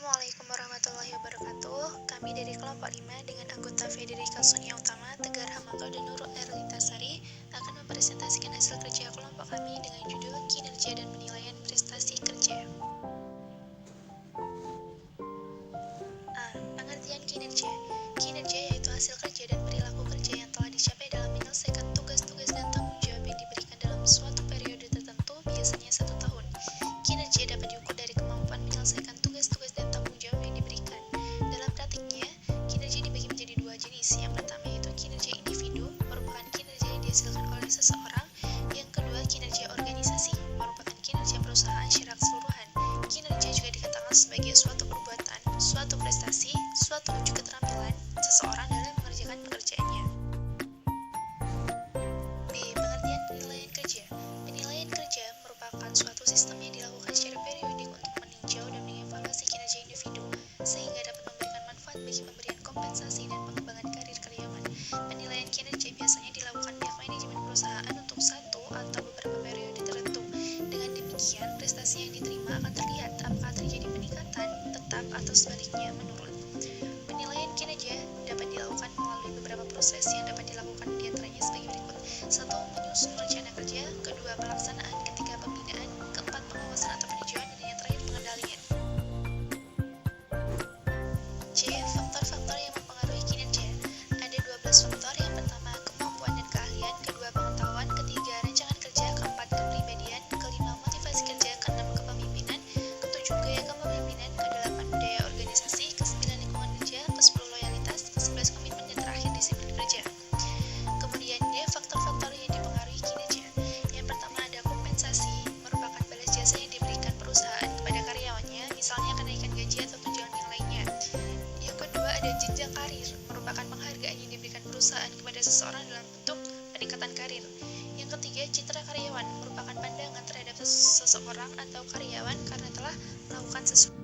Assalamualaikum warahmatullahi wabarakatuh. Kami dari kelompok 5 dengan anggota Federika Sonia Utama, Tegar Hamato, dan Nurul Erlitasari akan mempresentasikan hasil kerja kelompok kami dengan judul Kinerja dan Penilaian Prestasi Kerja. A. Pengertian kinerja. Kinerja yaitu hasil kerja dan perilaku kerja yang telah dicapai dalam menyelesaikan tugas-tugas dan tanggung jawab yang diberikan dalam suatu periode tertentu, biasanya 1 tahun. Kinerja dapat diukur dari kemampuan menyelesaikan tugas-tugas dan tanggung jawab yang diberikan. Dalam praktiknya, kinerja dibagi menjadi 2 jenis. Yang pertama yaitu kinerja individu, merupakan kinerja yang dihasilkan oleh seseorang. Yang kedua, kinerja organisasi, merupakan kinerja perusahaan secara keseluruhan. Kinerja juga dikatakan sebagai suatu perbuatan, suatu prestasi, suatu wujud keterampilan seseorang dalam mengerjakan pekerjaannya. B. Pengertian penilaian kerja. Penilaian kerja merupakan suatu sistem yang dilakukan secara periodik untuk meninjau dan mengevaluasi kinerja individu, sehingga dapat memberikan manfaat bagi pemberian kompensasi dan pengembangan karir karyawan. Penilaian kinerja biasanya dilakukan pihak manajemen perusahaan untuk satu atau beberapa periode tertentu. Dengan demikian, prestasi yang diterima akan terlihat apakah terjadi peningkatan, tetap, atau sebaliknya menurun. Penilaian kinerja dapat dilakukan melalui beberapa proses yang dapat dilakukan diantaranya sebagai berikut. 1. Menyusun rencana kerja. 2. Pelaksanaan. 3. Pembinaan. 4. Pengawasan atau peninjauan. Dan yang terakhir, pengendalian. C. Faktor-faktor yang mempengaruhi kinerja. Ada 12 faktor. Yang pertama, kemampuan dan keahlian. Kedua, pengetahuan. Ketiga, rancangan kerja. Keempat, kepribadian. Kelima, motivasi kerja. Keenam, kepemimpinan. Ketujuh, gaya kepemimpinan. Kedelapan, budaya organisasi. Kesembilan, lingkungan kerja. Kesepuluh, loyalitas. Kesebelas, komitmen. Dan terakhir, disiplin kerja. Kemudian D. Faktor-faktor yang dipengaruhi kinerja. Yang pertama ada kompensasi, merupakan balas jasa yang diberikan perusahaan kepada karyawannya, misalnya kenaikan gaji atau tunjangan yang lainnya. Yang kedua ada jenjang karir, merupakan penghargaan yang diberikan perusahaan kepada seseorang dalam bentuk peningkatan karir. Yang ketiga citra karyawan, merupakan pandangan terhadap seseorang atau karyawan karena telah melakukan sesuatu.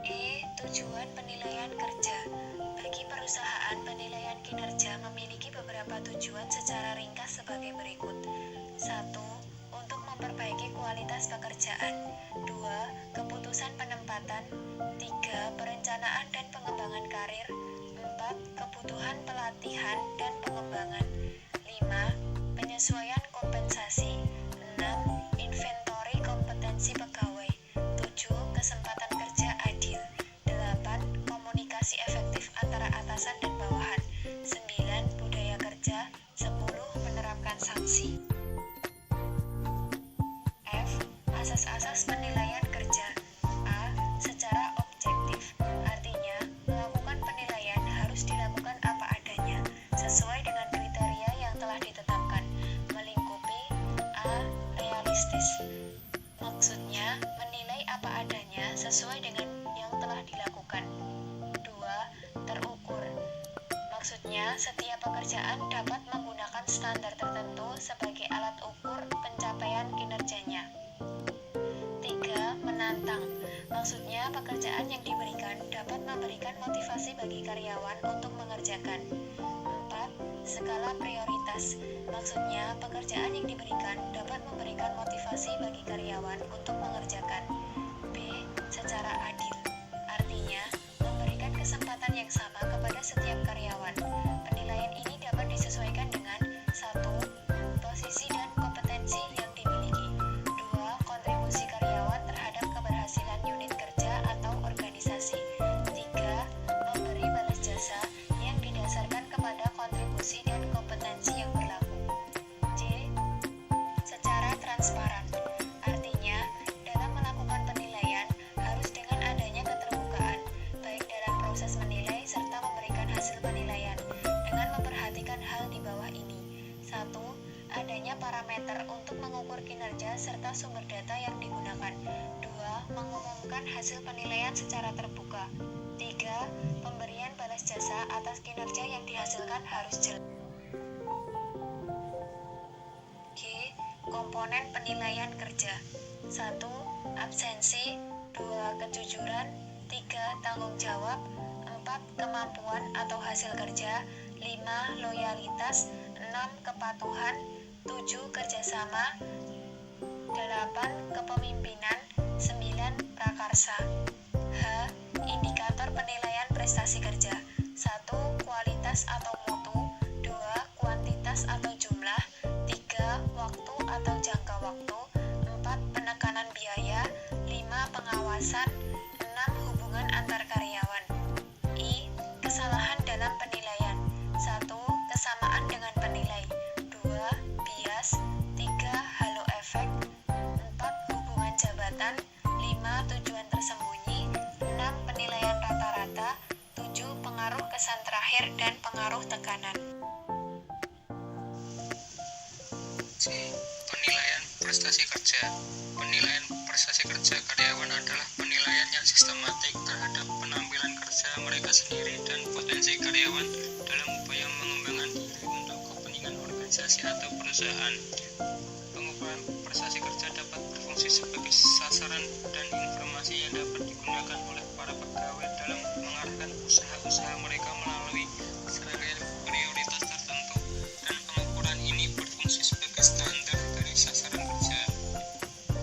E. Tujuan penilaian kerja. Bagi perusahaan, penilaian kinerja memiliki beberapa tujuan secara ringkas sebagai berikut. 1. Untuk memperbaiki kualitas pekerjaan. 2. Keputusan penempatan. 3. Perencanaan dan pengembangan karir. 4. Kebutuhan pelatihan dan pengembangan. 5. Penyesuaian kompensasi. 6. Inventory kompetensi pegawai. 7. Kesempatan kerja adil. 8. Komunikasi efektif antara atasan dan bawahan. 9. Budaya kerja. 10. Menerapkan sanksi. F. Asas-asas penilaian kerja. A. Secara objektif, artinya melakukan penilaian harus dilakukan apa adanya, sesuai dengan kriteria yang telah ditetapkan. Melingkupi. A. Realistis, maksudnya menilai apa adanya sesuai dengan yang telah dilakukan. 2. Terukur, maksudnya setiap pekerjaan dapat menggunakan standar tertentu sebagai alat ukur pencapaian kinerjanya. 3. Menantang, maksudnya pekerjaan yang diberikan dapat memberikan motivasi bagi karyawan untuk mengerjakan. 4. Skala prioritas, maksudnya pekerjaan yang diberikan dapat memberikan motivasi bagi karyawan untuk mengerjakan. B. Secara adil, artinya memberikan kesempatan yang sama kepada setiap karyawan. Penilaian ini dapat disesuaikan dengan 1. Posisi dan kompetensi yang dimiliki. 2. Kontribusi karyawan terhadap keberhasilan unit kerja atau organisasi. 3. Memberi balas jasa yang didasarkan kepada kontribusi dan kompetensi yang berlaku. C. Secara transparan, artinya dalam melakukan penilaian harus dengan adanya keterbukaan, baik dalam proses menilai serta memberikan hasil penilaian, dengan memperhatikan hal di bawah ini. 1. Adanya parameter untuk mengukur kinerja serta sumber data yang digunakan. 2. Mengumumkan hasil penilaian secara terbuka. 3. Pemberian balas jasa atas kinerja yang dihasilkan harus jelas. G. Komponen penilaian kerja. 1. Absensi. 2. Kejujuran. 3. Tanggung jawab. 4. Kemampuan atau hasil kerja. 5. Loyalitas. 6. Kepatuhan. 7. Kerjasama. 8. Kepemimpinan. 9. masa. H. Indikator penilaian prestasi kerja. 1. Kualitas atau mutu. 2. Kuantitas atau jumlah. 3. Waktu atau jangka waktu. 4. Penekanan biaya. 5. Pengawasan. 6. Hubungan antar karyawan. I. Kesalahan dalam penilaian. 1. Kesamaan dengan penilai. 2. Bias. 3. Halo efek. 4. Hubungan jabatan. 5. Tujuan tersembunyi. 6. Penilaian rata-rata. 7. Pengaruh kesan terakhir dan pengaruh tekanan. C. Penilaian prestasi kerja. Penilaian prestasi kerja karyawan adalah penilaian yang sistematik terhadap penampilan kerja mereka sendiri dan potensi karyawan dalam upaya mengembangkan diri untuk kepentingan organisasi atau perusahaan. Pengukuran prestasi kerja dapat berfungsi sebagai sasaran dan informasi yang dapat digunakan oleh para pegawai dalam mengarahkan usaha-usaha mereka melalui serangkaian prioritas tertentu, dan pengukuran ini berfungsi sebagai standar dari sasaran kerja.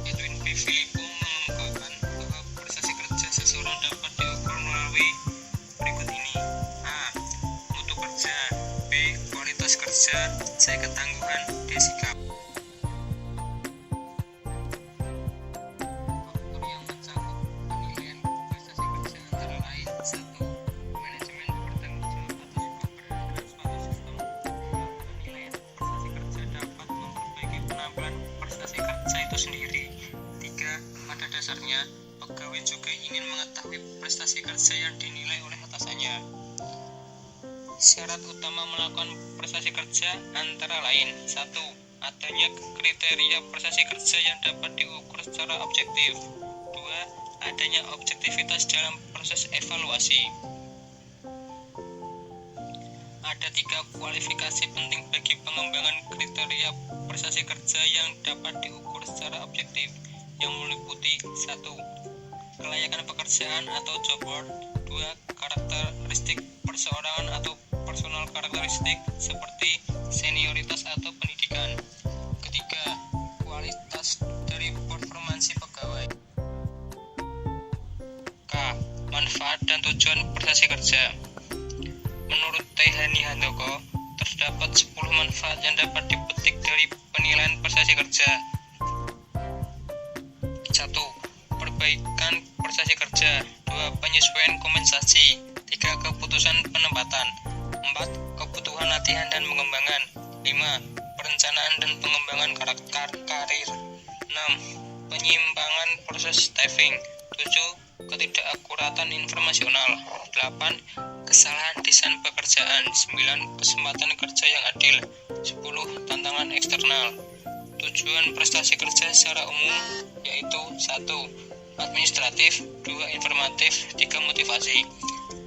Edwin B. Filippo mengemukakan bahwa prestasi kerja seseorang dapat diukur melalui berikut ini: A. Mutu kerja. B. Kualitas kerja. C. Ketangguhan. D. Sikap. Faktor yang mencakup penilaian prestasi kerja antara lain: 1. Manajemen bertanggung jawab atas keberadaan suatu sistem. 2. Penilaian prestasi kerja dapat memperbaiki penampilan prestasi kerja itu sendiri. 3. Pada dasarnya, pegawai juga ingin mengetahui prestasi kerja yang dinilai oleh atasannya. Syarat utama melakukan prestasi kerja antara lain: 1. Adanya kriteria prestasi kerja yang dapat diukur secara objektif. 2. Adanya objektivitas dalam proses evaluasi. Ada 3 kualifikasi penting bagi pengembangan kriteria prestasi kerja yang dapat diukur secara objektif, yang meliputi: 1. Kelayakan pekerjaan atau job board. 2. Karakteristik perseorangan atau personal karakteristik seperti senioritas atau pendidikan. Ketiga, kualitas dari performansi pegawai. K. Manfaat dan tujuan prestasi kerja. Menurut T. Hani Handoko, terdapat 10 manfaat yang dapat dipetik dari penilaian prestasi kerja. 1. Perbaikan prestasi kerja. 2. Penyesuaian kompensasi. 3. Keputusan penempatan. 4. Kebutuhan latihan dan pengembangan. 5. Perencanaan dan pengembangan karir. 6. Penyimpangan proses staffing. 7. Ketidakakuratan informasional. 8. Kesalahan desain pekerjaan. 9. Kesempatan kerja yang adil. 10. Tantangan eksternal. Tujuan prestasi kerja secara umum yaitu: 1. Administratif. 2. Informatif. 3. Motivasi.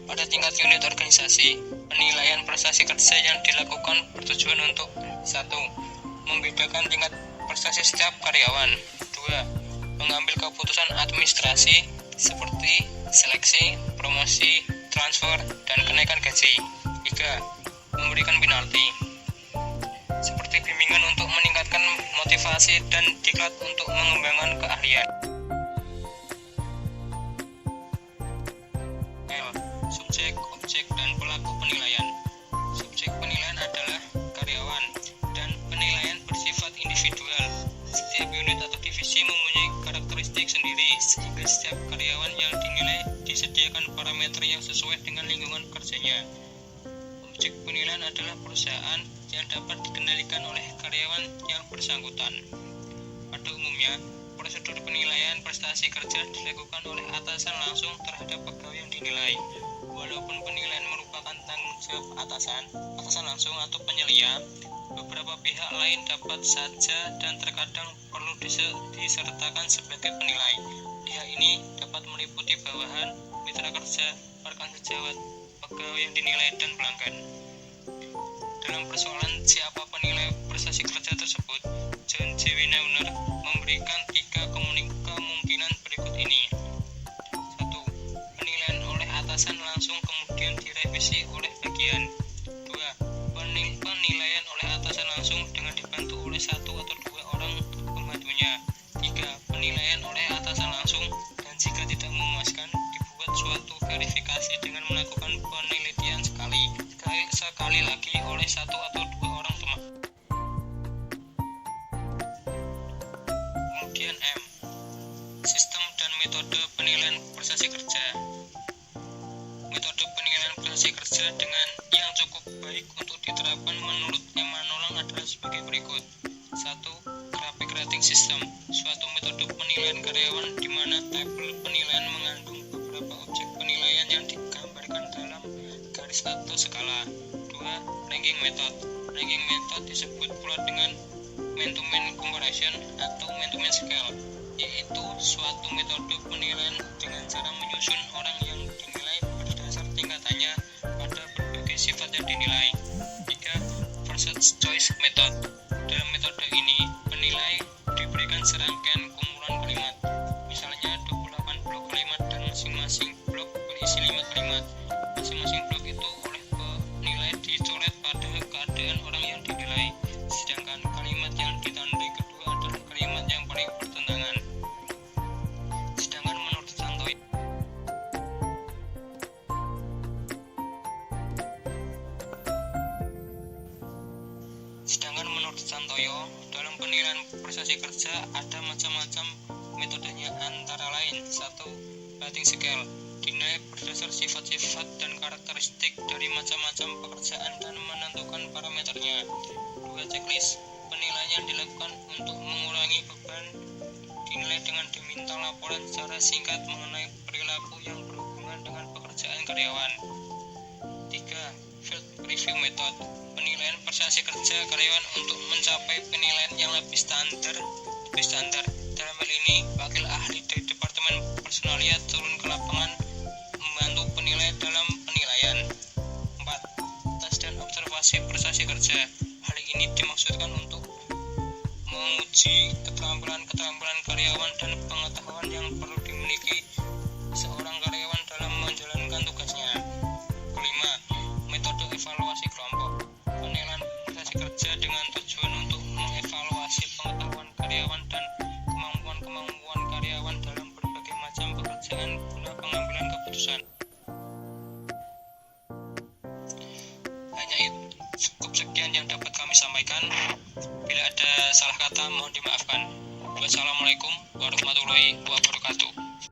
Pada tingkat unit organisasi, penilaian prestasi kerja yang dilakukan bertujuan untuk: 1. Membedakan tingkat prestasi setiap karyawan. 2. Mengambil keputusan administrasi seperti seleksi, promosi, transfer, dan kenaikan gaji. 3. Memberikan penalti seperti bimbingan untuk meningkatkan motivasi dan diklat untuk mengembangkan keahlian. L. Subjek, objek, dan pelaku penilaian. Subjek penilaian adalah karyawan, dan penilaian bersifat individual. Setiap unit atau divisi mempunyai karakteristik sendiri, sehingga setiap karyawan yang dinilai disediakan parameter yang sesuai dengan lingkungan kerjanya. Objek penilaian adalah perusahaan yang dapat dikendalikan oleh karyawan yang bersangkutan. Pada umumnya, prosedur penilaian prestasi kerja dilakukan oleh atasan langsung terhadap pegawai yang dinilai. Walaupun penilaian merupakan tanggung jawab atasan langsung atau penyelia, beberapa pihak lain dapat saja dan terkadang perlu disertakan sebagai penilai. Pihak ini dapat meliputi bawahan, mitra kerja, rekan sejawat, pegawai yang dinilai, dan pelanggan. Dalam persoalan siapa penilai prestasi kerja tersebut, John J. Wiener memberikan 3 kemungkinan berikut ini. 1. Penilaian oleh atasan langsung kemudian direvisi oleh bagian. 2. Penilaian oleh atasan langsung dengan dibantu oleh 1 atau 2 orang pembantunya. 3. Penilaian oleh atasan langsung dan jika tidak diverifikasi dengan melakukan penelitian sekali lagi oleh satu atau dua orang teman. Kemudian M. Sistem dan metode penilaian prestasi kerja. Metode penilaian prestasi kerja dengan yang cukup baik untuk diterapkan menurut Emanuelang adalah sebagai berikut. 1. Graphic rating system, suatu metode penilaian karyawan di mana tabel penilaian mengandung beberapa objek penilaian yang digambarkan dalam garis atau skala. 2. Ranking method. Ranking method disebut pula dengan man-to-man comparison atau man-to-man scale, yaitu suatu metode penilaian dengan cara menyusun orang yang dinilai berdasar tingkatannya pada berbagai sifat yang dinilai. 3. First choice method. Dalam metode ini, penilai diberikan serangkaian kumpulan kalimat, misalnya 28 blok kalimat dan masing-masing blok berisi 5 kalimat. Masing-masing blok itu oleh penilai dicoret pada keadaan orang yang dinilai, sedangkan kalimat yang ditandai kedua adalah kalimat yang paling bertentangan. Sedangkan menurut Santoyo, dalam penilaian prestasi kerja ada macam-macam metodenya, antara lain 1. Rating scale, dinilai berdasar sifat-sifat dan karakteristik dari macam-macam pekerjaan dan menentukan parameternya. 2. Checklist, penilaian dilakukan untuk mengurangi beban, dinilai dengan diminta laporan secara singkat mengenai perilaku yang berhubungan dengan pekerjaan karyawan. 3. Field review method, penilaian prestasi kerja karyawan untuk mencapai penilaian yang lebih standar. Dalam hal ini, wakil ahli dari Departemen Personalia turun ke lapangan membantu penilai dalam penilaian. 4. Tes dan observasi prestasi kerja. Hal ini dimaksudkan untuk menguji keterampilan karyawan dan pengetahuan yang perlu dimiliki seorang karyawan dalam menjalankan tugasnya. 5. Metode evaluasi kelompok, penilaian prestasi kerja dengan tujuan untuk mengevaluasi pengetahuan karyawan dan kemampuan karyawan dalam berbagai macam pekerjaan guna pengambilan keputusan. Hanya itu, cukup sekian yang dapat kami sampaikan. Bila ada salah kata mohon dimaafkan. Wassalamualaikum warahmatullahi wabarakatuh.